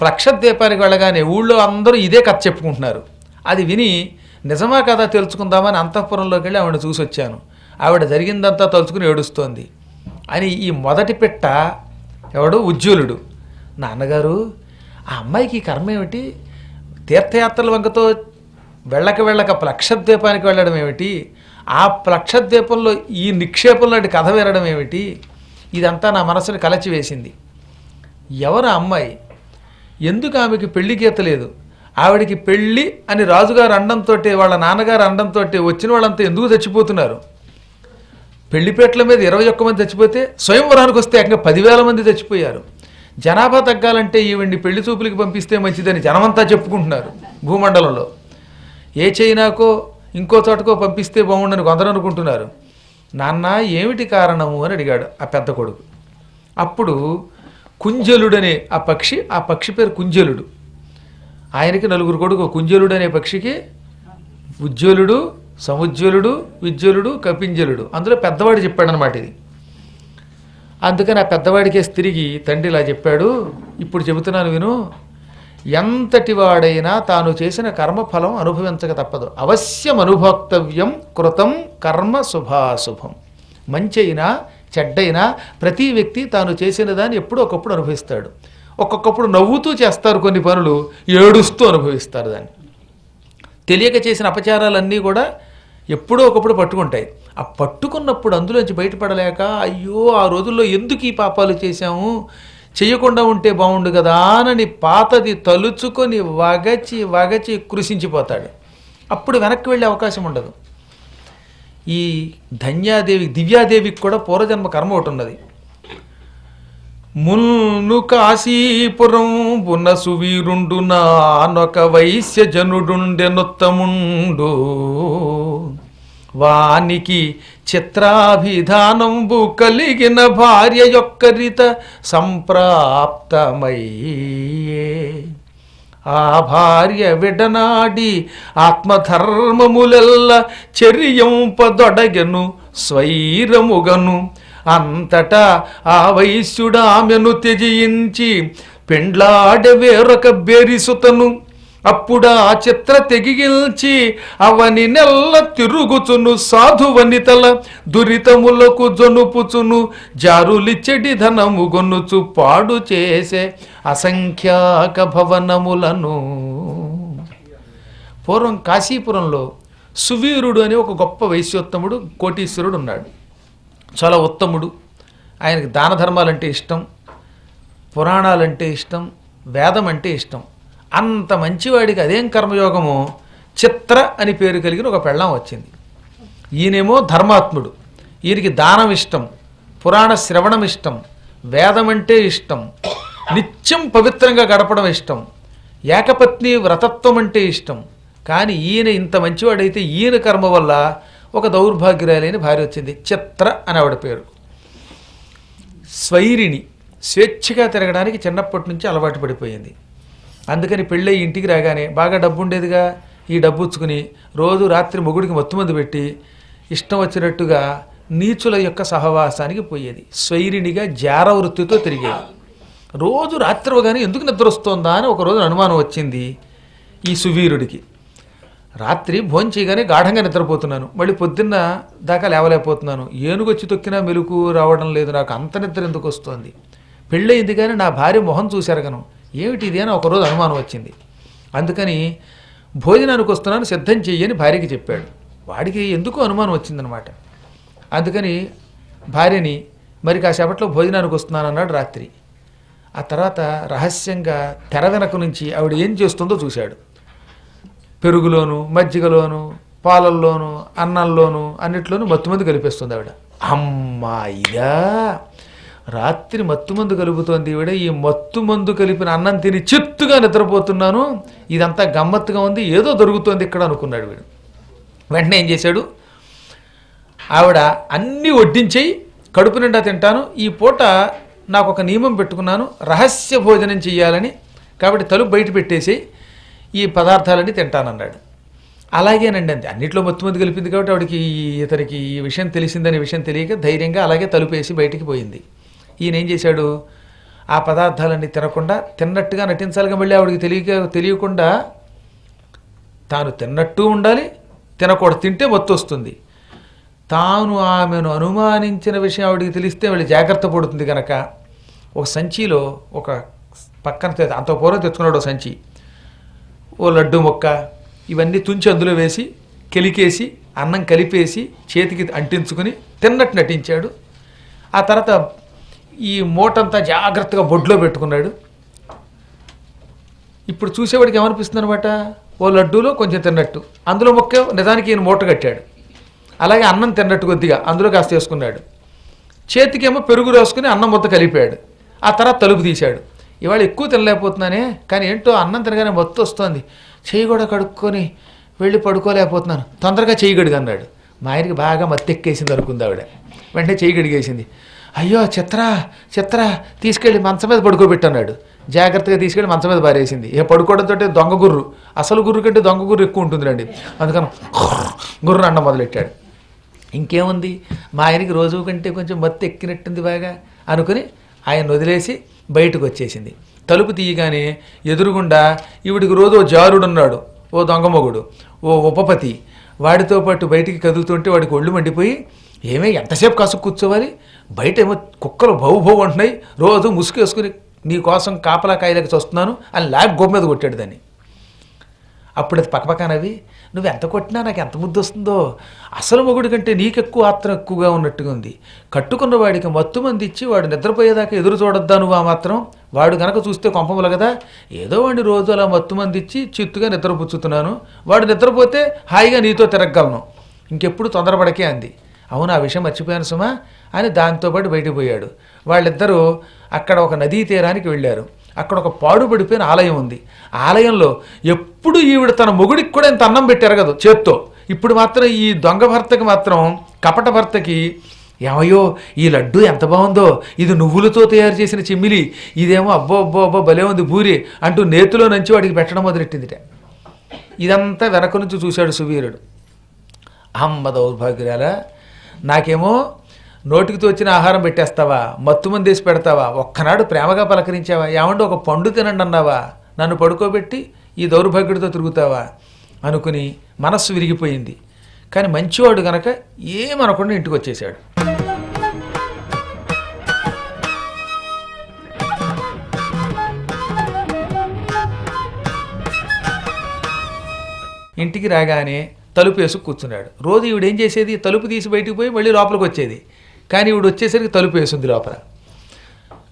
లక్షద్వీపానికి వెళ్ళగానే ఊళ్ళో అందరూ ఇదే కథ చెప్పుకుంటున్నారు. అది విని నిజమా కదా తెలుసుకుందామని అంతఃపురంలోకి వెళ్ళి ఆవిడ చూసి వచ్చాను. ఆవిడ జరిగిందంతా తలుచుకుని ఏడుస్తోంది అని ఈ మొదటి పిట్ట ఎవడు ఉజ్వలుడు, నాన్నగారు ఆ అమ్మాయికి కర్మ ఏమిటి, తీర్థయాత్రల వంకతో వెళ్ళక లక్షద్వీపానికి వెళ్ళడం ఏమిటి, ఆ లక్షద్వీపంలో ఈ నిక్షేపం లాంటి కథ వినడం ఏమిటి, ఇదంతా నా మనసుని కలచివేసింది. ఎవరు అమ్మాయి, ఎందుకు ఆమెకి పెళ్లి గీత లేదు, ఆవిడికి పెళ్ళి అని రాజుగారు అండంతో వాళ్ళ నాన్నగారు అండంతో వచ్చిన వాళ్ళంతా ఎందుకు చచ్చిపోతున్నారు, పెళ్లిపేటల మీద 21 మంది చచ్చిపోతే స్వయంవరానికి వస్తే ఇంకా 10,000 మంది చచ్చిపోయారు, జనాభా తగ్గాలంటే ఈవిడ్ని పెళ్లి చూపులకి పంపిస్తే మంచిదని జనమంతా చెప్పుకుంటున్నారు భూమండలంలో, ఏ చైనాకో ఇంకో చోటకో పంపిస్తే బాగుండని కొందరు అనుకుంటున్నారు, నాన్న ఏమిటి కారణము అని అడిగాడు ఆ పెద్ద కొడుకు. అప్పుడు కుంజలుడనే ఆ పక్షి పేరు కుంజలుడు, ఆయనకి 4 కొడుకు. కుంజలుడు అనే పక్షికి ఉజ్వలుడు, సముజ్వలుడు, విజ్వలుడు, కపింజలుడు, అందులో పెద్దవాడు చెప్పాడనమాట ఇది. అందుకని ఆ పెద్దవాడికేసి తిరిగి తండ్రి ఇలా చెప్పాడు, ఇప్పుడు చెబుతున్నాను విను, ఎంతటి వాడైనా తాను చేసిన కర్మఫలం అనుభవించక తప్పదు, అవశ్యం అనుభోక్తవ్యం కృతం కర్మ శుభాశుభం. మంచి అయినా చెడ్డైనా ప్రతి వ్యక్తి తాను చేసిన దాన్ని ఎప్పుడో ఒకప్పుడు అనుభవిస్తాడు. ఒక్కొక్కప్పుడు నవ్వుతూ చేస్తారు కొన్ని పనులు, ఏడుస్తూ అనుభవిస్తారు దాన్ని. తెలియక చేసిన అపచారాలన్నీ కూడా ఎప్పుడో ఒకప్పుడు పట్టుకుంటాయి. ఆ పట్టుకున్నప్పుడు అందులోంచి బయటపడలేక అయ్యో ఆ రోజుల్లో ఎందుకు ఈ పాపాలు చేశాము, చేయకుండా ఉంటే బాగుండు కదా అని పాతది తలుచుకొని వగచి కృషించిపోతాడు. అప్పుడు వెనక్కి వెళ్ళే అవకాశం ఉండదు. ఈ దివ్యాదేవికి కూడా పూర్వజన్మ కర్మ ఒకటి ఉన్నది. మున్ను కాశీపురం బున్న సువీరుండు నానొక వైశ్య జనుడుండెనుత్తముండు, వానికి చిత్రాభిధానంబు కలిగిన భార్య యొక్కరిత సంప్రాప్తమయ్యే. ఆ భార్య విడనాడి ఆత్మధర్మములెల్ల చర్యంపదొడగెను స్వైరముగను. అంతటా ఆ వైశ్యుడు ఆమెను త్యజించి పెండ్లాడె వేరొక బెరిసుతను. అప్పుడా చిత్ర తెగిల్చి అవని నెల్ల తిరుగుచును సాధువనితల దురితములకు జొనుపుచును జారులిచెడి ధనము గొనుచు పాడు చేసే అసంఖ్యాక భవనములను. పూర్వం కాశీపురంలో సువీరుడు అని ఒక గొప్ప వైశ్యోత్తముడు కోటీశ్వరుడు ఉన్నాడు. చాలా ఉత్తముడు. ఆయనకి దాన ధర్మాలంటే ఇష్టం, పురాణాలంటే ఇష్టం, వేదం అంటే ఇష్టం. అంత మంచివాడికి అదేం కర్మయోగమో చిత్ర అని పేరు కలిగిన ఒక పెళ్ళాం వచ్చింది. ఈయనేమో ధర్మాత్ముడు, ఈయనకి దానం ఇష్టం, పురాణ శ్రవణం ఇష్టం, వేదం అంటే ఇష్టం, నిత్యం పవిత్రంగా గడపడం ఇష్టం, ఏకపత్ని వ్రతత్వం అంటే ఇష్టం. కానీ ఈయన ఇంత మంచివాడైతే ఈయన కర్మ వల్ల ఒక దౌర్భాగ్యురాలైన భార్య వచ్చింది. చిత్ర అని ఆవిడ పేరు. స్వైరిణి, స్వేచ్ఛగా తిరగడానికి చిన్నప్పటి నుంచి అలవాటు పడిపోయింది. అందుకని పెళ్ళై ఇంటికి రాగానే బాగా డబ్బు ఉండేదిగా, ఈ డబ్బు ఉచ్చుకుని రోజు రాత్రి మొగుడికి మత్తుమందు పెట్టి ఇష్టం వచ్చినట్టుగా నీచుల యొక్క సహవాసానికి పోయేది. స్వైరిణిగా జార వృత్తితో తిరిగేది. రోజు రాత్రి కానీ ఎందుకు నిద్ర వస్తుందా అని ఒకరోజు అనుమానం వచ్చింది ఈ సువీరుడికి. రాత్రి భోంచేయగానే గాఢంగా నిద్రపోతున్నాను, మళ్ళీ పొద్దున్న దాకా లేవలేకపోతున్నాను, ఏనుగొచ్చి తొక్కినా మెలుకు రావడం లేదు, నాకు అంత నిద్ర ఎందుకు వస్తుంది, పెళ్ళయింది కానీ నా భార్య మొహం చూశారగను, ఏమిటి ఇది అని ఒకరోజు అనుమానం వచ్చింది. అందుకని భోజనానికి వస్తున్నాను సిద్ధం చెయ్యని భార్యకి చెప్పాడు. వాడికి ఎందుకు అనుమానం వచ్చిందనమాట. అందుకని భార్యని మరి కాసేపట్లో భోజనానికి వస్తున్నాను అన్నాడు రాత్రి. ఆ తర్వాత రహస్యంగా తెర వెనక నుంచి ఆవిడ ఏం చేస్తుందో చూశాడు. పెరుగులోను, మజ్జిగలోను, పాలల్లోనూ, అన్నంలోనూ అన్నిట్లోనూ మత్తుమందు కలిపేస్తుంది ఆవిడ. అమ్మాయిగా రాత్రి మత్తుమందు కలుపుతోంది ఈవిడ. ఈ మత్తుమందు కలిపిన అన్నం తిని చిత్తుగా నిద్రపోతున్నాను, ఇదంతా గమ్మత్తుగా ఉంది, ఏదో దొరుకుతోంది ఇక్కడ అనుకున్నాడు వీడు. వెంటనే ఏం చేశాడు, ఆవిడ అన్నీ వడ్డించేయి, కడుపు నిండా తింటాను, ఈ పూట నాకు ఒక నియమం పెట్టుకున్నాను, రహస్య భోజనం చెయ్యాలని, కాబట్టి తలుపు బయట పెట్టేసి ఈ పదార్థాలన్నీ తింటానన్నాడు. అలాగేనండి అంతే, అన్నింటిలో మత్తుమంది కలిపింది కాబట్టి ఆవిడకి ఇతనికి ఈ విషయం తెలిసిందనే విషయం తెలియక ధైర్యంగా అలాగే తలుపేసి బయటికి పోయింది. ఈయన ఏం చేశాడు, ఆ పదార్థాలన్నీ తినకుండా తిన్నట్టుగా నటించాలిగా, మళ్ళీ ఆవిడికి తెలియకుండా తాను తిన్నట్టు ఉండాలి, తినకూడదు, తింటే మత్తు వస్తుంది. తాను ఆమెను అనుమానించిన విషయం ఆవిడికి తెలిస్తే మళ్ళీ జాగ్రత్త పడుతుంది కనుక ఒక సంచిలో ఒక పక్కన అంత పూర్వం తెచ్చుకున్నాడు సంచి, ఓ లడ్డు మొక్క ఇవన్నీ తుంచి అందులో వేసి కెలికేసి అన్నం కలిపేసి చేతికి అంటించుకుని తిన్నట్టు నటించాడు. ఆ తర్వాత ఈ మూటంతా జాగ్రత్తగా బొడ్లో పెట్టుకున్నాడు. ఇప్పుడు చూసేవాడికి ఏమనిపిస్తుంది అనమాట, ఓ లడ్డూలో కొంచెం తిన్నట్టు, అందులో మొక్క నిజానికి ఈయన మూట కట్టాడు. అలాగే అన్నం తిన్నట్టు కొద్దిగా అందులో కాస్త వేసుకున్నాడు. చేతికేమో పెరుగు రాసుకుని అన్నం మొత్తం కలిపాడు. ఆ తర్వాత తలుపు తీశాడు. ఇవాళ ఎక్కువ తినలేకపోతున్నానే, కానీ ఏంటో అన్నం తినగానే మొత్తం వస్తుంది, చెయ్యి కూడా కడుక్కొని వెళ్ళి పడుకోలేకపోతున్నాను, తొందరగా చెయ్యి గడిగి అన్నాడు. మా ఆయనకి బాగా మత్తెక్కేసింది అనుకుంది ఆవిడ. వెంటనే చెయ్యి గడిగేసింది. అయ్యో చిత్ర తీసుకెళ్ళి మంచం మీద పడుకోబెట్టన్నాడు. జాగ్రత్తగా తీసుకెళ్ళి మంచం మీద పారేసింది. ఇక పడుకోవడంతో దొంగ గుర్రు, అసలు గుర్రు కంటే దొంగ గుర్రు ఎక్కువ ఉంటుందిరండి, అందుకని గుర్రు అన్నం మొదలెట్టాడు. ఇంకేముంది, మా ఆయనకి రోజు కంటే కొంచెం మత్తు ఎక్కినట్టుంది బాగా అనుకుని ఆయన వదిలేసి బయటకు వచ్చేసింది. తలుపు తీయగానే ఎదురుగుండా ఈవిడికి రోజు ఓ జారుడున్నాడు, ఓ దొంగమొగుడు, ఓ ఉపపతి. వాడితో పాటు బయటికి కదులుతుంటే వాడికి ఒళ్ళు మండిపోయి, ఏమే ఎంతసేపు కాసు కూర్చోవాలి, బయట ఏమో కుక్కలు భౌ అంటున్నాయి, రోజు ముసుగేసుకుని నీ కోసం కాపలా కాయలకి చూస్తున్నాను అని ల్యాబ్ గోపు మీద కొట్టాడు దాన్ని. అప్పుడు అది పక్కపక్కనవి, నువ్వు ఎంత కొట్టినా నాకు ఎంత ముద్దు వస్తుందో, అసలు మొగుడి కంటే నీకెక్కువ ఆత్రం ఎక్కువగా ఉన్నట్టుగా ఉంది, కట్టుకున్న వాడికి మత్తు మంది ఇచ్చి వాడు నిద్రపోయేదాకా ఎదురు చూడొద్దా నువ్వు, ఆ మాత్రం వాడు గనక చూస్తే కొంపముల కదా, ఏదో వాడిని రోజు అలా మత్తు మంది ఇచ్చి చిత్తుగా నిద్రపుచ్చుతున్నాను, వాడు నిద్రపోతే హాయిగా నీతో తిరగగలను, ఇంకెప్పుడు తొందరపడకే అంది. అవును, ఆ విషయం మర్చిపోయాను సుమా అని దాంతోపాటు బయటకు పోయాడు. వాళ్ళిద్దరూ అక్కడ ఒక నదీ తీరానికి వెళ్ళారు. అక్కడ ఒక పాడుపడిపోయిన ఆలయం ఉంది. ఆలయంలో ఎప్పుడు ఈవిడ తన మొగుడికి కూడా ఇంత అన్నం పెట్టారు కదా చేత్తో, ఇప్పుడు మాత్రం ఈ దొంగ భర్తకి మాత్రం, కపట భర్తకి, ఏమయ్యో ఈ లడ్డు ఎంత బాగుందో, ఇది నువ్వులతో తయారు చేసిన చిమ్మిలి, ఇదేమో అబ్బో భలే ఉంది బూరి అంటూ నేతిలో నుంచి వాడికి పెట్టడం మొదలెట్టిందిట. ఇదంతా వెనక నుంచి చూశాడు సువీరుడు. అమ్మ దౌర్భాగ్యాల, నాకేమో నోటికి తోచిన ఆహారం పెట్టేస్తావా, మత్తు మందేసి పెడతావా, ఒక్కనాడు ప్రేమగా పలకరించావా, ఏమంటే ఒక పండు తినండి అన్నావా, నన్ను పడుకోబెట్టి ఈ దౌర్భాగ్యుడితో తిరుగుతావా అనుకుని మనస్సు విరిగిపోయింది. కానీ మంచివాడు గనక ఏమనకుండా ఇంటికి వచ్చేసాడు. ఇంటికి రాగానే తలుపు వేసుకు కూర్చున్నాడు. రోజు ఈవిడేం చేసేది, తలుపు తీసి బయటికి పోయి మళ్ళీ లోపలికి వచ్చేది. కానీ ఈవిడ వచ్చేసరికి తలుపు వేసింది లోపల.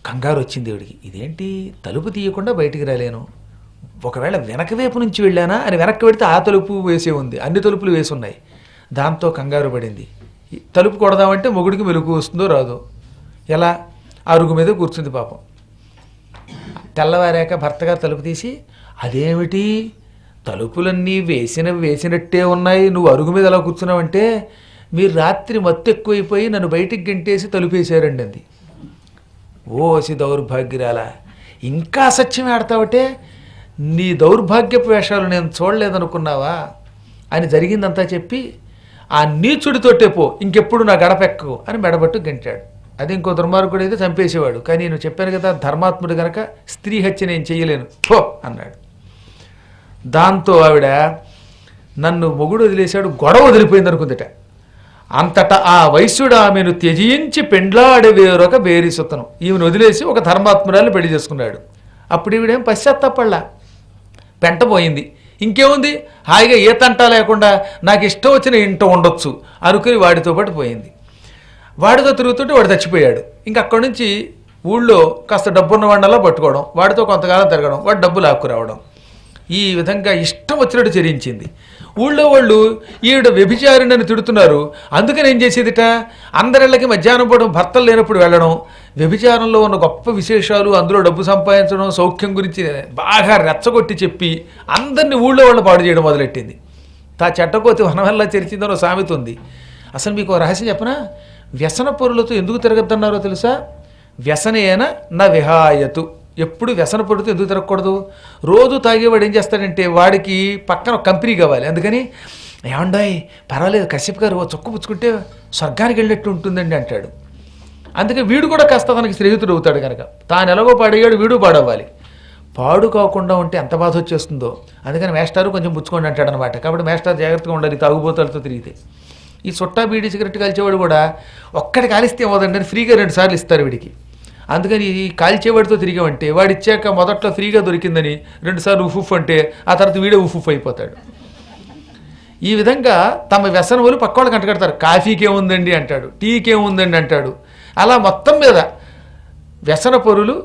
కంగారు వచ్చింది ఈవిడికి, ఇదేంటి తలుపు తీయకుండా బయటికి రాలేను, ఒకవేళ వెనక వైపు నుంచి వెళ్ళానా అని వెనక్కి పెడితే ఆ తలుపు వేసే ఉంది, అన్ని తలుపులు వేసి ఉన్నాయి. దాంతో కంగారు పడింది. తలుపు కొడదామంటే మొగుడికి మెలుగు వస్తుందో రాదో, ఎలా అరుగు మీద కూర్చుంది పాపం. తెల్లవారాక భర్తగా తలుపు తీసి, అదేమిటి తలుపులన్నీ వేసినట్టే ఉన్నాయి, నువ్వు అరుగు మీద అలా కూర్చున్నావంటే, మీరు రాత్రి మత్తు ఎక్కువైపోయి నన్ను బయటికి గంటేసి తలుపేశారండి అంది. ఓసి దౌర్భాగ్యరాల, ఇంకా అసత్యం ఆడతావటే, నీ దౌర్భాగ్యపు వేషాలు నేను చూడలేదనుకున్నావా అని జరిగిందంతా చెప్పి, ఆ నీచుడితోటే పో, ఇంకెప్పుడు నా గడపెక్కకు అని మెడబట్టు గంటాడు. అది ఇంకో దుర్మార్గుడు అయితే చంపేసేవాడు, కానీ నేను చెప్పాను కదా ధర్మాత్ముడు కనుక స్త్రీ హత్య నేను చెయ్యలేను పో అన్నాడు. దాంతో ఆవిడ నన్ను మొగుడు వదిలేశాడు, గొడవ వదిలిపోయింది అనుకుందిట. అంతటా ఆ వైశ్యుడు ఆమెను త్యజించి పెండ్లాడి వేరొక బేరిసుతను, ఈమెను వదిలేసి ఒక ధర్మాత్మురాలు పెళ్లి చేసుకున్నాడు. అప్పుడు ఈవిడేం పశ్చాత్తాపడలా, పెంట పోయింది, ఇంకేముంది హాయిగా ఏ తంటా లేకుండా నాకు ఇష్టం వచ్చిన ఇంట ఉండొచ్చు అనుకుని వాడితో పాటు పోయింది. వాడితో తిరుగుతుంటే వాడు చచ్చిపోయాడు. ఇంక అక్కడి నుంచి ఊళ్ళో కాస్త డబ్బున్న వాడినలా పట్టుకోవడం, వాడితో కొంతకాలం తిరగడం, వాడు డబ్బు లాక్కురావడం, ఈ విధంగా ఇష్టం వచ్చినట్టు చరించింది. ఊళ్ళో వాళ్ళు ఈవిడ వ్యభిచారిణని తిడుతున్నారు. అందుకని ఏం చేసేదిట, అందరిళ్ళకి మధ్యాహ్నం పూట భర్తలు లేనప్పుడు వెళ్ళడం, వ్యభిచారంలో ఉన్న గొప్ప విశేషాలు, అందులో డబ్బు సంపాదించడం, సౌఖ్యం గురించి బాగా రెచ్చగొట్టి చెప్పి అందరినీ ఊళ్ళో వాళ్ళు పాడు చేయడం మొదలెట్టింది. తా చెట్టకోతి వనవల్లా తెరిచిందనో సామెత ఉంది. అసలు మీకు రహస్యం చెప్పనా, వ్యసన పొరులతో ఎందుకు తిరగద్దన్నారో తెలుసా? వ్యసనేన న విహాయతు, ఎప్పుడు వ్యసన పడుతూ ఎందుకు తిరగకూడదు? రోజు తాగేవాడు ఏం చేస్తాడంటే వాడికి పక్కన కంపెనీ కావాలి, అందుకని ఏమండాయి పర్వాలేదు కశ్యప్ గారు ఓ చొక్కు పుచ్చుకుంటే స్వర్గానికి వెళ్ళినట్టు ఉంటుందండి అంటాడు. అందుకే వీడు కూడా కాస్త తనకి స్నేహితుడు అవుతాడు కనుక తాను ఎలాగో పాడయ్యాడు వీడు పాడవ్వాలి. పాడు కాకుండా ఉంటే ఎంత బాధ వచ్చేస్తుందో. అందుకని మేస్టారు కొంచెం పుచ్చుకోండి అంటాడు అనమాట. కాబట్టి మేస్టార్ జాగ్రత్తగా ఉండాలి తాగుబోతాలతో తిరిగితే. ఈ చుట్టా బీడీ సిగరెట్ కాల్చేవాడు కూడా ఒక్కటి కాలిస్తే ఏమవుతుందంటే అని ఫ్రీగా 2 సార్లు ఇస్తారు వీడికి. అందుకని ఈ కాల్చేవాడితో తిరిగామంటే వాడు ఇచ్చాక మొదట్లో ఫ్రీగా దొరికిందని 2 సార్లు ఉఫ్ అంటే ఆ తర్వాత వీడే ఉఫ్ అయిపోతాడు. ఈ విధంగా తమ వ్యసనములు పక్కవాళ్ళకి అంటగడతారు. కాఫీకి ఏముందండి అంటాడు, టీకి ఏముందండి అంటాడు. అలా మొత్తం మీద వ్యసన పరులు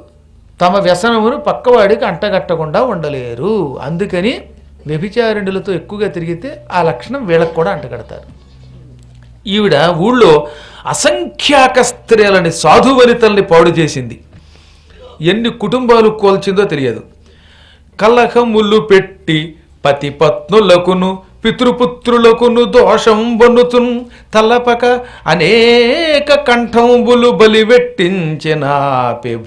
తమ వ్యసనమును పక్కవాడికి అంటగట్టకుండా ఉండలేరు. అందుకని వ్యభిచారిణులతో ఎక్కువగా తిరిగితే ఆ లక్షణం వీళ్ళకు కూడా అంటగడతారు. ఈవిడ ఊళ్ళో అసంఖ్యాక స్త్రీలని సాధువనితల్ని పాడు చేసింది. ఎన్ని కుటుంబాలు కోల్చిందో తెలియదు. కలహములు పెట్టి పతి పత్నులకును పితృపుత్రులకును దోషం బనుతున్ తలపక అనేక కంఠంబులు బలివెట్టించిన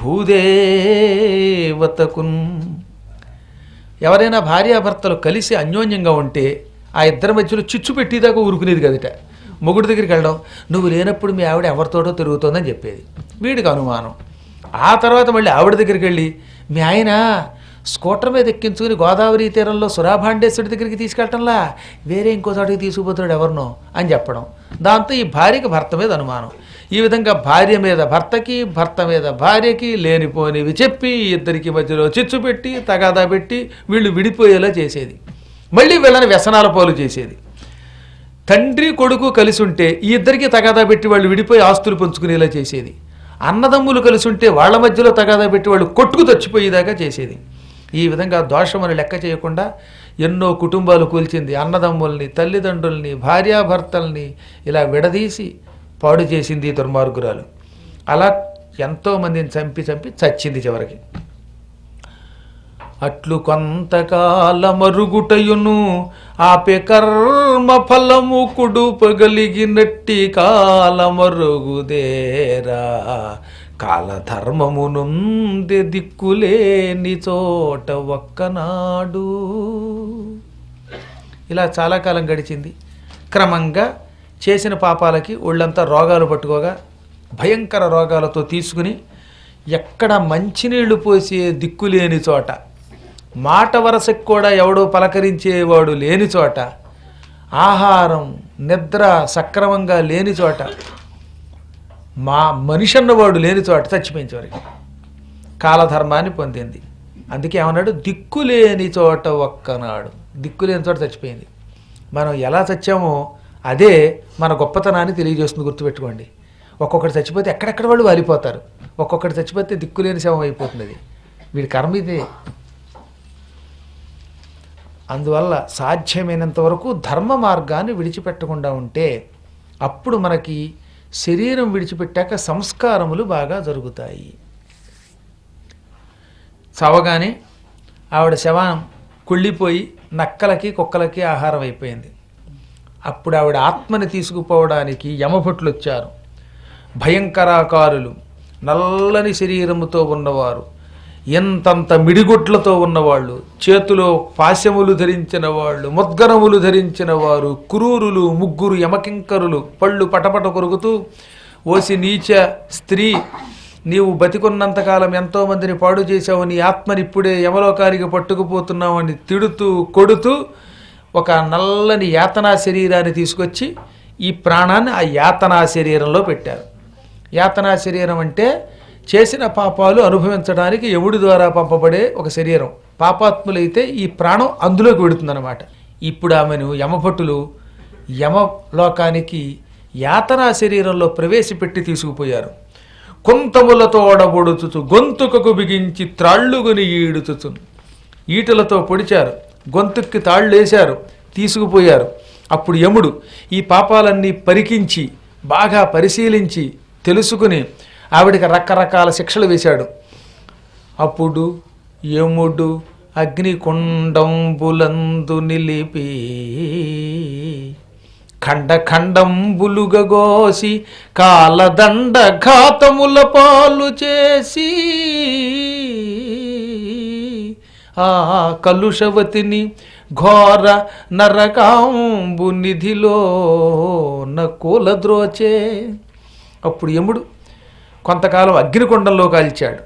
భూదేవతకున్. ఎవరైనా భార్యాభర్తలు కలిసి అన్యోన్యంగా ఉంటే ఆ ఇద్దరి మధ్యలో చిచ్చు పెట్టేదాకా ఊరుకునేది కదట. మొగుడి దగ్గరికి వెళ్ళడం, నువ్వు లేనప్పుడు మీ ఆవిడ ఎవరితోటో తిరుగుతోందని చెప్పేది. వీడికి అనుమానం. ఆ తర్వాత మళ్ళీ ఆవిడ దగ్గరికి వెళ్ళి మీ ఆయన స్కూటర్ మీద ఎక్కించుకుని గోదావరి తీరంలో సురాభాండేశ్వరి దగ్గరికి తీసుకెళ్ళటంలా వేరే ఇంకో చోటికి తీసుకుపోతాడు ఎవరినో అని చెప్పడం. దాంతో ఈ భార్యకి భర్త మీద అనుమానం. ఈ విధంగా భార్య మీద భర్తకి, భర్త మీద భార్యకి లేనిపోనివి చెప్పి ఇద్దరికి మధ్యలో చిచ్చు పెట్టి తగాదా పెట్టి వీళ్ళు విడిపోయేలా చేసేది. మళ్ళీ వీళ్ళని వ్యసనాల పాలు చేసేది. తండ్రి కొడుకు కలిసి ఉంటే ఈ ఇద్దరికి తగాదా పెట్టి వాళ్ళు విడిపోయి ఆస్తులు పంచుకునేలా చేసేది. అన్నదమ్ములు కలిసి ఉంటే వాళ్ళ మధ్యలో తగాదా పెట్టి వాళ్ళు కొట్టుకు చచ్చిపోయేదాకా చేసేది. ఈ విధంగా దోషమని లెక్క చేయకుండా ఎన్నో కుటుంబాలు కూల్చింది. అన్నదమ్ముల్ని, తల్లిదండ్రుల్ని, భార్యాభర్తల్ని ఇలా విడదీసి పాడు చేసింది ఈ దుర్మార్గురాలు. అలా ఎంతోమందిని చంపి చచ్చింది చివరికి. అట్లు కొంతకాలమరుగుటయును ఆపే కర్మ ఫలము కుడుపగలిగినట్టి కాలమరుగుదేరా కాలధర్మమునుంది దిక్కులేని చోట ఒక్కనాడు. ఇలా చాలా కాలం గడిచింది. క్రమంగా చేసిన పాపాలకి ఒళ్ళంతా రోగాలు పట్టుకోగా భయంకర రోగాలతో తీసుకుని ఎక్కడ మంచినీళ్లు పోసే దిక్కులేని చోట, మాట వరసకు కూడా ఎవడో పలకరించేవాడు లేని చోట, ఆహారం నిద్ర సక్రమంగా లేని చోట, మనిషి అన్నవాడు లేని చోట చచ్చిపోయించేవారికి కాలధర్మాన్ని పొందింది. అందుకే ఏమన్నాడు, దిక్కులేని చోట ఒక్కనాడు. దిక్కులేని చోట చచ్చిపోయింది. మనం ఎలా చచ్చామో అదే మన గొప్పతనాన్ని తెలియజేస్తుంది. గుర్తుపెట్టుకోండి. ఒక్కొక్కటి చచ్చిపోతే ఎక్కడెక్కడ వాళ్ళు వాలిపోతారు. ఒక్కొక్కటి చచ్చిపోతే దిక్కులేని శవం అయిపోతుంది. వీడి కర్మ ఇదే. అందువల్ల సాధ్యమైనంత వరకు ధర్మ మార్గాన్ని విడిచిపెట్టకుండా ఉంటే అప్పుడు మనకి శరీరం విడిచిపెట్టాక సంస్కారములు బాగా జరుగుతాయి. చవగానే ఆవిడ శవం కుళ్ళిపోయి నక్కలకి కుక్కలకి ఆహారం అయిపోయింది. అప్పుడు ఆవిడ ఆత్మని తీసుకుపోవడానికి యమభటులు వచ్చారు. భయంకరాకారులు, నల్లని శరీరముతో ఉన్నవారు, ఎంతంత మిడిగుట్లతో ఉన్నవాళ్ళు, చేతిలో పాశములు ధరించిన వాళ్ళు, ముద్గరములు ధరించిన వారు, క్రూరులు, ముగ్గురు యమకింకరులు పళ్ళు పటపట కొరుకుతూ, ఓసి నీచ స్త్రీ, నీవు బతికున్నంతకాలం ఎంతోమందిని పాడు చేశావు, నీ ఆత్మని ఇప్పుడే యమలోకానికి పట్టుకుపోతున్నావు అని తిడుతూ కొడుతూ ఒక నల్లని యాతనా శరీరాన్ని తీసుకొచ్చి ఈ ప్రాణాన్ని ఆ యాతనా శరీరంలో పెట్టారు. యాతనా శరీరం అంటే చేసిన పాపాలు అనుభవించడానికి యముడి ద్వారా పంపబడే ఒక శరీరం. పాపాత్ములైతే ఈ ప్రాణం అందులోకి వెడుతుందన్నమాట. ఇప్పుడు ఆమెను యమభటులు యమలోకానికి యాతనా శరీరంలో ప్రవేశపెట్టి తీసుకుపోయారు. కుంతములతో ఓడబొడుచుచు గొంతుకకు బిగించి త్రాళ్ళుగుని ఈడుచుచు ఈటలతో పొడిచారు. గొంతుక్కి తాళ్ళు వేశారు, తీసుకుపోయారు. అప్పుడు యముడు ఈ పాపాలన్నీ పరికించి బాగా పరిశీలించి తెలుసుకుని ఆవిడికి రకరకాల శిక్షలు వేశాడు. అప్పుడు యముడు అగ్నికుండంబులందు నిలిపి ఖండంబులుగోసి కాలదండ ఘాతముల పాలు చేసి ఆ కలుషవతిని ఘోర నరకాంబు నిధిలో కూలద్రోచే. అప్పుడు యముడు కొంతకాలం అగ్నికొండంలో కాల్చాడు,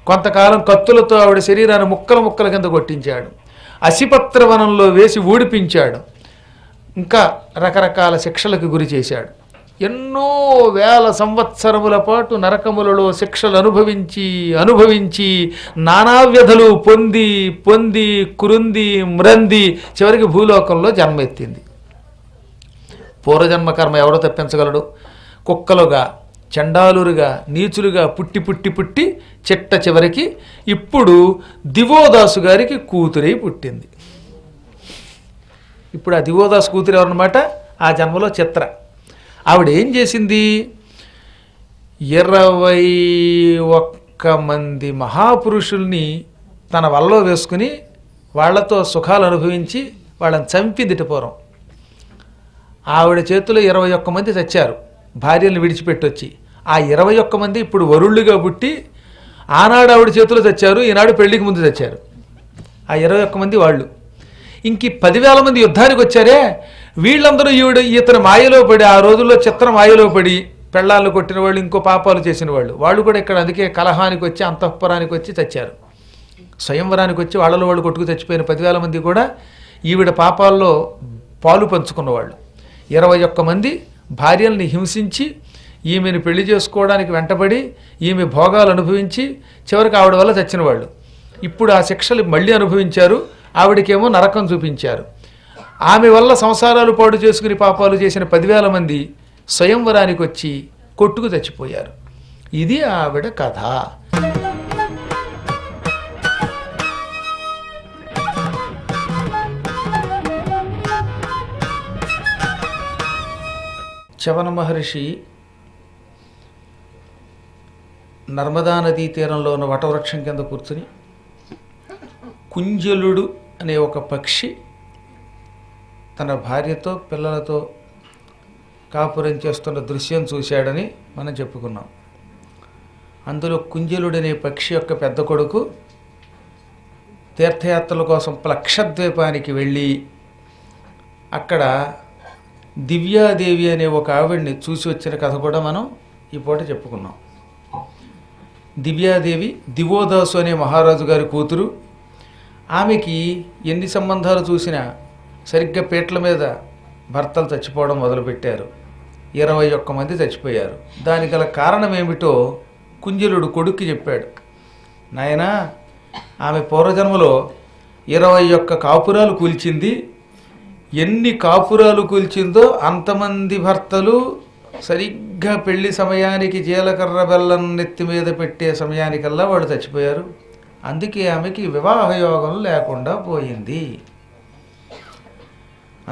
కొంతకాలం కత్తులతో ఆవిడ శరీరాన్ని ముక్కల ముక్కల కింద కొట్టించాడు, అసిపత్ర వనంలో వేసి ఊడిపించాడు, ఇంకా రకరకాల శిక్షలకు గురి చేశాడు. ఎన్నో వేల సంవత్సరముల పాటు నరకములలో శిక్షలు అనుభవించి అనుభవించి నానా వ్యధలు పొంది పొంది కురుంది మ్రంది చివరికి భూలోకంలో జన్మెత్తింది. పూర్వజన్మ కర్మ ఎవరో తప్పించగలడు? కుక్కలుగా చండాలురుగా నీచులుగా పుట్టి పుట్టి పుట్టి చిట్ట చివరికి ఇప్పుడు దివోదాసు గారికి కూతురై పుట్టింది. ఇప్పుడు ఆ దివోదాసు కూతురు ఎవరన్నమాట? ఆ జన్మలో చిత్ర. ఆవిడ ఏం చేసింది? 21 మంది మహాపురుషుల్ని తన వల్లో వేసుకుని వాళ్లతో సుఖాలు అనుభవించి వాళ్ళని చంపిందిట పూర్వం. ఆవిడ చేతిలో 21 మంది చచ్చారు భార్యలను విడిచిపెట్టొచ్చి. ఆ 21 మంది ఇప్పుడు వరుళ్ళుగా పుట్టి ఆనాడు ఆవిడ చేతిలో చచ్చారు, ఈనాడు పెళ్లికి ముందు చచ్చారు. ఆ 21 మంది వాళ్ళు. ఇంక 10,000 మంది యుద్ధానికి వచ్చారే, వీళ్ళందరూ ఇతని మాయలో పడి, ఆ రోజుల్లో చిత్ర మాయలో పడి పెళ్ళాలను కొట్టిన వాళ్ళు, ఇంకో పాపాలు చేసిన వాళ్ళు కూడా ఇక్కడ అందుకే కలహానికి వచ్చి అంతఃపురానికి వచ్చి చచ్చారు. స్వయంవరానికి వచ్చి వాళ్ళలో వాళ్ళు కొట్టుకు చచ్చిపోయిన 10,000 మంది కూడా ఈవిడ పాపాల్లో పాలు పంచుకున్నవాళ్ళు. 21 మంది భార్యల్ని హింసించి ఈమెను పెళ్లి చేసుకోవడానికి వెంటబడి ఈమె భోగాలు అనుభవించి చివరికి ఆవిడ వల్ల చచ్చిన వాళ్ళు. ఇప్పుడు ఆ శిక్షలు మళ్ళీ అనుభవించారు. ఆవిడకేమో నరకం చూపించారు. ఆమె వల్ల సంసారాలు పాడు చేసుకుని పాపాలు చేసిన 10,000 మంది స్వయంవరానికి వచ్చి కొట్టుకు చచ్చిపోయారు. ఇది ఆవిడ కథ. చవన మహర్షి నర్మదా నదీ తీరంలో ఉన్న వటవృక్షం కింద కూర్చుని కుంజలుడు అనే ఒక పక్షి తన భార్యతో పిల్లలతో కాపురం చేస్తున్న దృశ్యం చూశాడని మనం చెప్పుకున్నాం. అందులో కుంజలుడనే పక్షి యొక్క పెద్ద కొడుకు తీర్థయాత్రల కోసం ప్లక్షద్వీపానికి వెళ్ళి అక్కడ దివ్యాదేవి అనే ఒక ఆవిడ్ని చూసి వచ్చిన కథ కూడా మనం ఈ పూట చెప్పుకున్నాం. దివ్యాదేవి దివోదాసు అనే మహారాజు గారి కూతురు. ఆమెకి ఎన్ని సంబంధాలు చూసినా సరిగ్గా పీటల మీద భర్తలు చచ్చిపోవడం మొదలుపెట్టారు. 21 మంది చచ్చిపోయారు. దానికి గల కారణం ఏమిటో కుంజలుడు కొడుక్కి చెప్పాడు. నాయనా, ఆమె పూర్వజన్మలో 21 కాపురాలు కూల్చింది. ఎన్ని కాపురాలు కూల్చిందో అంతమంది భర్తలు సరిగ్గా పెళ్లి సమయానికి జీలకర్ర బెల్లం నెత్తి మీద పెట్టే సమయానికల్లా వాళ్ళు చచ్చిపోయారు. అందుకే ఆమెకి వివాహయోగం లేకుండా పోయింది.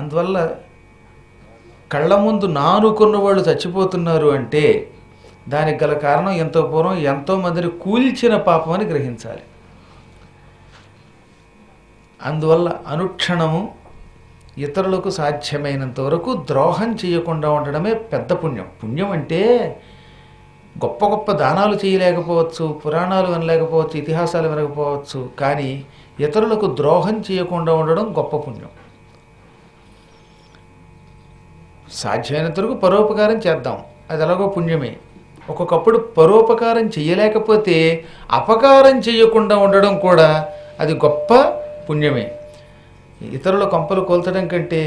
అందువల్ల కళ్ళ ముందు నానుకున్న వాళ్ళు చచ్చిపోతున్నారు అంటే దానికి గల కారణం ఎంతో పూర్వం ఎంతోమందిని కూల్చిన పాపం అని గ్రహించాలి. అందువల్ల అనుక్షణము ఇతరులకు సాధ్యమైనంత వరకు ద్రోహం చేయకుండా ఉండడమే పెద్ద పుణ్యం. పుణ్యం అంటే గొప్ప గొప్ప దానాలు చేయలేకపోవచ్చు, పురాణాలు వినలేకపోవచ్చు, ఇతిహాసాలు వినకపోవచ్చు, కానీ ఇతరులకు ద్రోహం చేయకుండా ఉండడం గొప్ప పుణ్యం. సాధ్యమైనంత వరకు పరోపకారం చేద్దాం, అది ఎలాగో పుణ్యమే. ఒక్కొక్కప్పుడు పరోపకారం చేయలేకపోతే అపకారం చేయకుండా ఉండడం కూడా అది గొప్ప పుణ్యమే. ఇతరుల కొంపలు కోల్చడం కంటే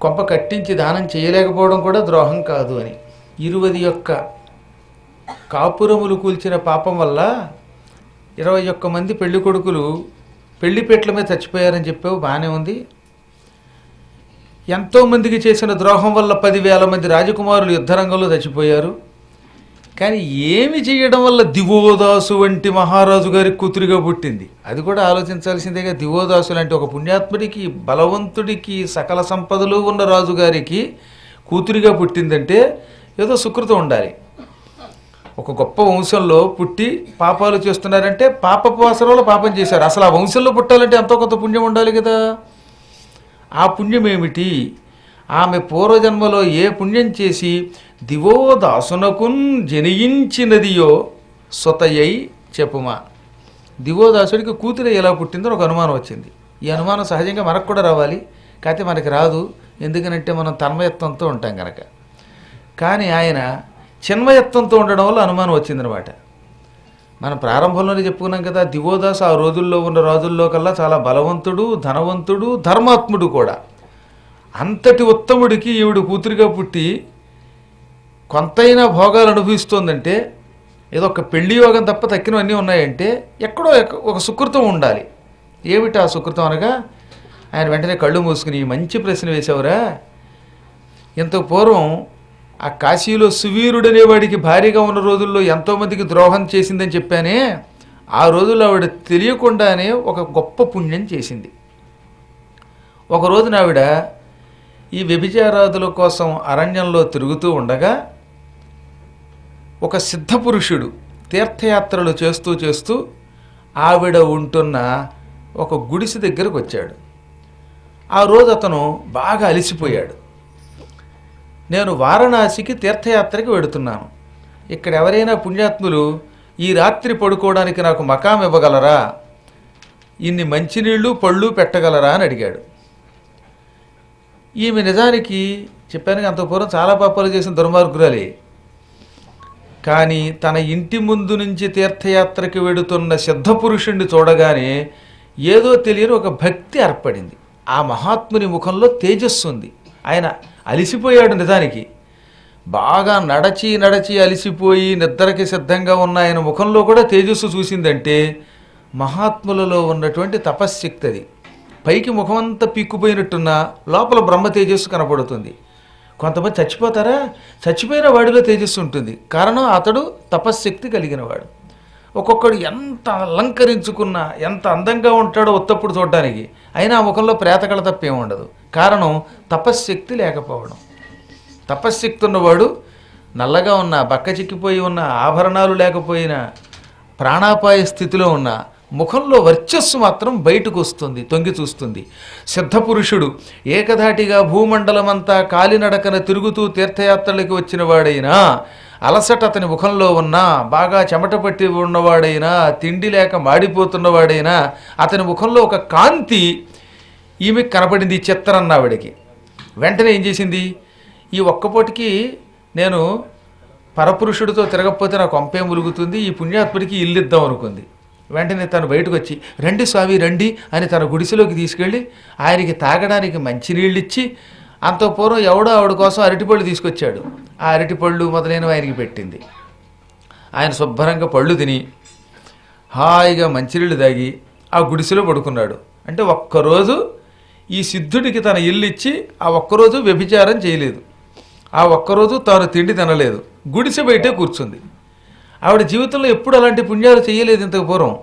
కొంప కట్టించి దానం చేయలేకపోవడం కూడా ద్రోహం కాదు అని. 21 కాపురములు కూల్చిన పాపం వల్ల 21 మంది పెళ్లి కొడుకులు పెళ్లిపేట్ల మీద చచ్చిపోయారని చెప్పావు, బాగానే ఉంది. ఎంతోమందికి చేసిన ద్రోహం వల్ల 10,000 మంది రాజకుమారులు యుద్ధరంగంలో చచ్చిపోయారు. కానీ ఏమి చేయడం వల్ల దివోదాసు వంటి మహారాజు గారి కూతురిగా పుట్టింది? అది కూడా ఆలోచించాల్సిందేగా. దివోదాసు లాంటి ఒక పుణ్యాత్ముడికి, బలవంతుడికి, సకల సంపదలు ఉన్న రాజుగారికి కూతురిగా పుట్టిందంటే ఏదో సుకృతం ఉండాలి. ఒక గొప్ప వంశంలో పుట్టి పాపాలు చేస్తున్నారంటే పాపపు అవసరంలో పాపం చేశారు. అసలు ఆ వంశంలో పుట్టాలంటే ఎంతో కొంత పుణ్యం ఉండాలి కదా. ఆ పుణ్యం ఏమిటి? ఆమె పూర్వజన్మలో ఏ పుణ్యం చేసి దివోదాసునకున్ జనియించినదియో సొతయై చెప్పుమా. దివోదాసుడికి కూతురు ఎలా పుట్టిందో ఒక అనుమానం వచ్చింది. ఈ అనుమానం సహజంగా మనకు కూడా రావాలి, కాకపోతే మనకి రాదు. ఎందుకనంటే మనం తన్మయత్వంతో ఉంటాం కనుక. కానీ ఆయన చిన్మయత్వంతో ఉండడం వల్ల అనుమానం వచ్చిందనమాట. మనం ప్రారంభంలోనే చెప్పుకున్నాం కదా, దివోదాస్ ఆ రోజుల్లో ఉన్న రాజుల్లో కల్లా చాలా బలవంతుడు, ధనవంతుడు, ధర్మాత్ముడు కూడా. అంతటి ఉత్తముడికి ఈవిడ కూతురిగా పుట్టి కొంతైనా భోగాలు అనుభవిస్తోందంటే ఏదో ఒక పెళ్లి యోగం తప్ప తక్కినవన్నీ ఉన్నాయంటే ఎక్కడో ఒక సుకృతం ఉండాలి. ఏమిటి ఆ సుకృతం అనగా, ఆయన వెంటనే కళ్ళు మూసుకుని మంచి ప్రశ్న వేశావురా, ఇంతకు పూర్వం ఆ కాశీలో సువీరుడనేవాడికి భారీగా ఉన్న రోజుల్లో ఎంతోమందికి ద్రోహం చేసిందని చెప్పానే, ఆ రోజుల్లో ఆవిడ తెలియకుండానే ఒక గొప్ప పుణ్యం చేసింది. ఒక రోజున ఆవిడ ఈ వ్యభిచారాదుల కోసం అరణ్యంలో తిరుగుతూ ఉండగా ఒక సిద్ధపురుషుడు తీర్థయాత్రలు చేస్తూ చేస్తూ ఆవిడ ఉంటున్న ఒక గుడిసె దగ్గరకు వచ్చాడు. ఆ రోజు అతను బాగా అలసిపోయాడు. నేను వారణాసికి తీర్థయాత్రకి వెడుతున్నాను, ఇక్కడ ఎవరైనా పుణ్యాత్ములు ఈ రాత్రి పడుకోవడానికి నాకు మకాం ఇవ్వగలరా, ఇన్ని మంచినీళ్ళు పళ్ళు పెట్టగలరా అని అడిగాడు. ఈమె నిజానికి చెప్పాను అంత పూర్వం చాలా పాపాలు చేసిన దుర్మార్గురాలే, కానీ తన ఇంటి ముందు నుంచి తీర్థయాత్రకి వెడుతున్న సిద్ధపురుషుణ్ణి చూడగానే ఏదో తెలియని ఒక భక్తి ఏర్పడింది. ఆ మహాత్ముని ముఖంలో తేజస్సు ఉంది. ఆయన అలిసిపోయాడు నిజానికి, బాగా నడచి నడచి అలిసిపోయి నిద్రకి సిద్ధంగా ఉన్న ఆయన ముఖంలో కూడా తేజస్సు చూసిందంటే మహాత్ములలో ఉన్నటువంటి తపశ్శక్తి అది. పైకి ముఖమంతా పీక్కుపోయినట్టున్న లోపల బ్రహ్మ తేజస్సు కనపడుతుంది. కొంతమంది చచ్చిపోతారా, చచ్చిపోయిన వాడిలో తేజస్సు ఉంటుంది. కారణం అతడు తపశ్శక్తి కలిగినవాడు. ఒక్కొక్కడు ఎంత అలంకరించుకున్నా ఎంత అందంగా ఉంటాడో ఉత్తప్పుడు చూడడానికి, అయినా ఆ ముఖంలో ప్రేతకళ తప్పేం ఉండదు. కారణం తపశ్శక్తి లేకపోవడం. తపశ్శక్తి ఉన్నవాడు నల్లగా ఉన్న, బక్క చిక్కిపోయి ఉన్న, ఆభరణాలు లేకపోయినా, ప్రాణాపాయ స్థితిలో ఉన్న ముఖంలో వర్చస్సు మాత్రం బయటకు వస్తుంది, తొంగి చూస్తుంది. సిద్ధపురుషుడు ఏకధాటిగా భూమండలమంతా కాలినడకన తిరుగుతూ తీర్థయాత్రలకి వచ్చిన వాడైనా, అలసట అతని ముఖంలో ఉన్నా, బాగా చెమట పట్టి ఉన్నవాడైనా, తిండి లేక మాడిపోతున్నవాడైనా అతని ముఖంలో ఒక కాంతి ఈమెకి కనపడింది. చిత్తరన్నావిడికి వెంటనే ఏం చేసింది, ఈ ఒక్కపూటికి నేను పరపురుషుడితో తిరగకపోతే నాకు కొంపే ములుగుతుంది, ఈ పుణ్యాత్ముడికి ఇల్లు ఇద్దాం అనుకుంది. వెంటనే తను బయటకు వచ్చి రండి స్వామి రండి అని తన గుడిసెలోకి తీసుకెళ్ళి ఆయనకి తాగడానికి మంచినీళ్ళు ఇచ్చి, అంత పూర్వం ఎవడో ఆవిడ కోసం అరటిపళ్ళు తీసుకొచ్చాడు, ఆ అరటిపళ్ళు మొదలైనవి ఆయనకి పెట్టింది. ఆయన శుభ్రంగా పళ్ళు తిని హాయిగా మంచినీళ్ళు తాగి ఆ గుడిసెలో పడుకున్నాడు. అంటే ఒక్కరోజు ఈ సిద్ధుడికి తన ఇల్లు ఇచ్చి ఆ ఒక్కరోజు వ్యభిచారం చేయలేదు, ఆ ఒక్కరోజు తాను తిండి తినలేదు, గుడిసె బయటే కూర్చుంది. ఆవిడ జీవితంలో ఎప్పుడు అలాంటి పుణ్యాలు చేయలేదు ఇంతకు పూర్వం.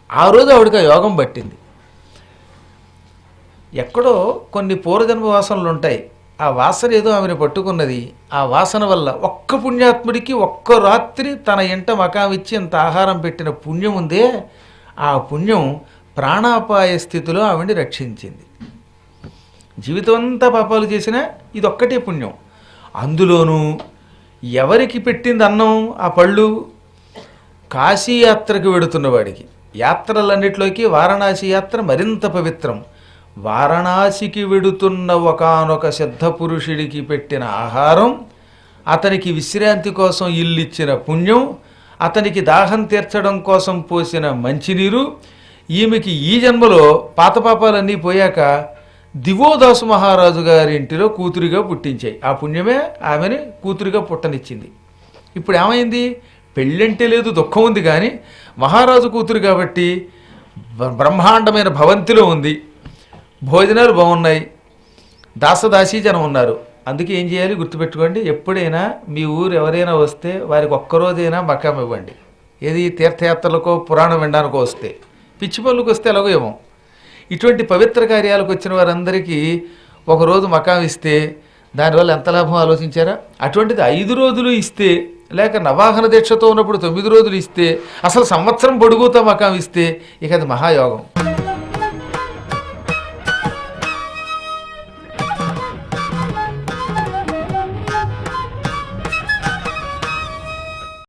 ఆ రోజు ఆవిడకి ఆ యోగం పట్టింది. ఎక్కడో కొన్ని పూర్వజన్మ వాసనలు ఉంటాయి, ఆ వాసన ఏదో ఆమెను పట్టుకున్నది. ఆ వాసన వల్ల ఒక్క పుణ్యాత్ముడికి ఒక్క రాత్రి తన ఇంట మకామిచ్చి ఇంత ఆహారం పెట్టిన పుణ్యం ఉందే, ఆ పుణ్యం ప్రాణాపాయ స్థితిలో ఆవిడని రక్షించింది. జీవితం అంతా పాపాలు చేసినా ఇదొక్కటే పుణ్యం. అందులోనూ ఎవరికి పెట్టింది అన్నం ఆ పళ్ళు, కాశీయాత్రకు వెడుతున్నవాడికి. యాత్రలన్నిటిలోకి వారణాసి యాత్ర మరింత పవిత్రం. వారణాసికి వెడుతున్న ఒకానొక సిద్ధపురుషుడికి పెట్టిన ఆహారం, అతనికి విశ్రాంతి కోసం ఇల్లిచ్చిన పుణ్యం, అతనికి దాహం తీర్చడం కోసం పోసిన మంచినీరు, ఈమెకి ఈ జన్మలో పాతపాపాలన్నీ పోయాక దివోదాసు మహారాజు గారి ఇంటిలో కూతురిగా పుట్టించాయి. ఆ పుణ్యమే ఆమెని కూతురిగా పుట్టనిచ్చింది. ఇప్పుడు ఏమైంది, పెళ్ళంటే లేదు, దుఃఖం ఉంది, కానీ మహారాజు కూతురు కాబట్టి బ్రహ్మాండమైన భవంతిలో ఉంది, భోజనాలు బాగున్నాయి, దాసదాసీ జనం ఉన్నారు. అందుకే ఏం చేయాలి గుర్తుపెట్టుకోండి, ఎప్పుడైనా మీ ఊరు ఎవరైనా వస్తే వారికి ఒక్కరోజైనా మకాం ఇవ్వండి. ఏది తీర్థయాత్రలకో పురాణం వినడానికో వస్తే, పిచ్చి పనులకు వస్తే ఎలాగో ఏమో. ఇటువంటి పవిత్ర కార్యాలకు వచ్చిన వారందరికీ ఒకరోజు మకాం ఇస్తే దానివల్ల ఎంత లాభం ఆలోచించారా? అటువంటిది 5 రోజులు ఇస్తే, లేక నవాహన దీక్షతో ఉన్నప్పుడు 9 రోజులు ఇస్తే, అసలు సంవత్సరం పొడుగుతో మకాం ఇస్తే ఇక అది మహాయోగం.